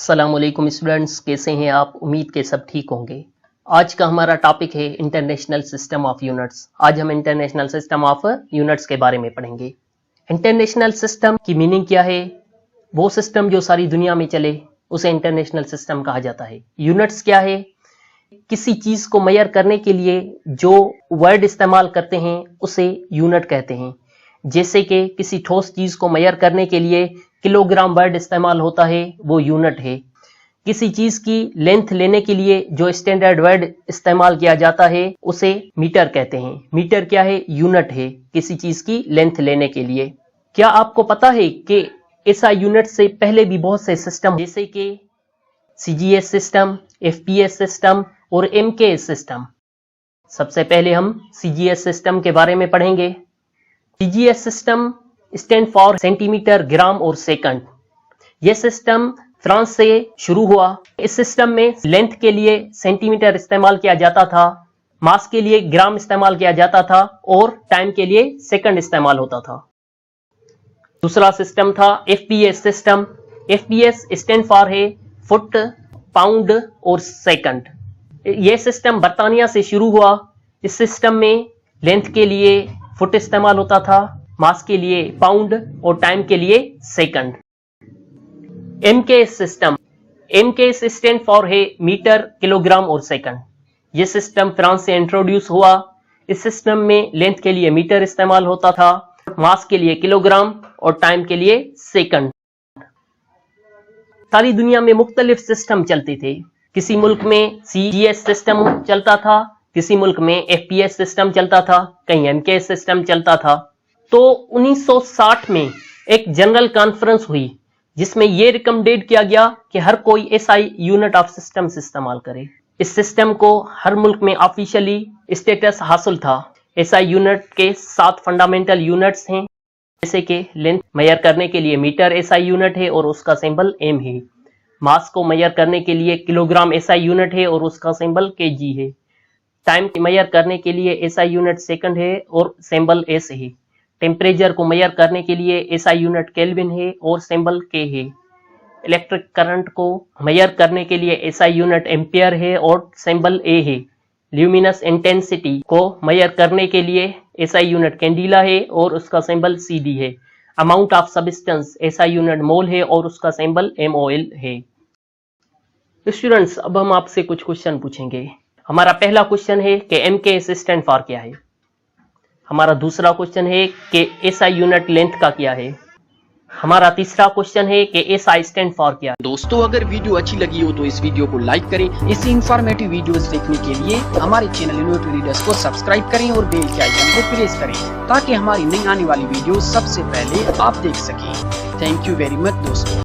अस्सलामुअलैकुम स्टूडेंट्स, कैसे हैं आप? उम्मीद के सब ठीक होंगे। आज का हमारा टॉपिक है इंटरनेशनल सिस्टम ऑफ यूनिट्स। आज हम इंटरनेशनल सिस्टम ऑफ यूनिट्स के बारे में पढ़ेंगे। इंटरनेशनल सिस्टम की मीनिंग क्या है? वो सिस्टम जो सारी दुनिया में चले उसे इंटरनेशनल सिस्टम कहा जाता है। यूनिट्स क्या है? किसी चीज को मेजर करने के लिए जो वर्ड इस्तेमाल करते हैं उसे यूनिट कहते हैं। जैसे कि किसी ठोस चीज को मेजर करने के लिए किलोग्राम वर्ड इस्तेमाल होता है, वो यूनिट है। किसी चीज की लेंथ लेने के लिए जो स्टैंडर्ड वर्ड इस्तेमाल किया जाता है उसे मीटर कहते हैं। मीटर क्या है? यूनिट है किसी चीज की लेंथ लेने के लिए। क्या आपको पता है कि ऐसा यूनिट से पहले भी बहुत से सिस्टम जैसे कि CGS सिस्टम, FPS सिस्टम और MKS सिस्टम। सबसे पहले हम CGS सिस्टम के बारे में पढ़ेंगे। CGS system stand for centimetre, gram और सेकंड। यह सिस्टम फ्रांस से शुरू हुआ। इस सिस्टम में लेंथ के लिए सेंटीमीटर इस्तेमाल किया जाता था, मास के लिए ग्राम इस्तेमाल किया जाता था और टाइम के लिए सेकंड इस्तेमाल होता था। दूसरा सिस्टम था FPS system. FPS stand for है फुट, पाउंड और सेकंड। यह सिस्टम बर्तानिया से शुरू हुआ। इस सिस्टम में लेंथ के लिए फुट इस्तेमाल होता था, मास के लिए पाउंड और टाइम के लिए second. MKS system. MKS stand for है मीटर, किलोग्राम और सेकंड। यह सिस्टम फ्रांस से इंट्रोड्यूस हुआ। इस सिस्टम में लेंथ के लिए मीटर इस्तेमाल होता था, मास के लिए किलोग्राम और टाइम के लिए सेकंड। सारी दुनिया में मुख्तलिफ सिस्टम चलते थे। किसी मुल्क में CGS सिस्टम चलता था, किसी मुल्क में FPS सिस्टम चलता था, कहीं MKS सिस्टम चलता था। तो 1960 में एक जनरल कॉन्फ्रेंस हुई जिसमें यह रिकमेंडेड किया गया कि हर कोई SI यूनिट ऑफ सिस्टम्स इस्तेमाल करे। इस सिस्टम को हर मुल्क में ऑफिशियली स्टेटस हासिल था। SI यूनिट के 7 फंडामेंटल यूनिट्स हैं, जैसे कि लेंथ मेजर करने के लिए मीटर SI यूनिट है और उसका सिंबल M है। मास को मेजर करने के लिए किलोग्राम SI यूनिट है और उसका सिंबल kg है। टाइम मेजर करने के लिए SI यूनिट सेकंड है और सिंबल S है। टेम्परेचर को मेजर करने के लिए SI यूनिट केल्विन है और सिंबल K है। इलेक्ट्रिक करंट को मेजर करने के लिए SI यूनिट एम्पियर है और सिंबल A है। ल्यूमिनस इंटेंसिटी को मेजर करने के लिए SI यूनिट कैंडिला है और उसका सिंबल CD है। Amount of substance SI unit mole है और उसका सिंबल MOL है। स्टूडेंट्स, अब हम आपसे कुछ क्वेश्चन पूछेंगे। हमारा पहला क्वेश्चन है कि MKS स्टैंड फॉर क्या है। हमारा दूसरा क्वेश्चन है कि SI यूनिट लेंथ का क्या है। हमारा तीसरा क्वेश्चन है कि SI स्टैंड फॉर क्या है। दोस्तों, अगर वीडियो अच्छी लगी हो तो इस वीडियो को लाइक करें। इसी इंफॉर्मेटिव वीडियोस देखने के लिए हमारे चैनल यूनिट रीडर्स को सब्सक्राइब करें और बेल के आइकन को प्रेस करें ताकि हमारी नई आने वाली वीडियो सबसे पहले आप देख सकें। थैंक यू वेरी मच दोस्तों।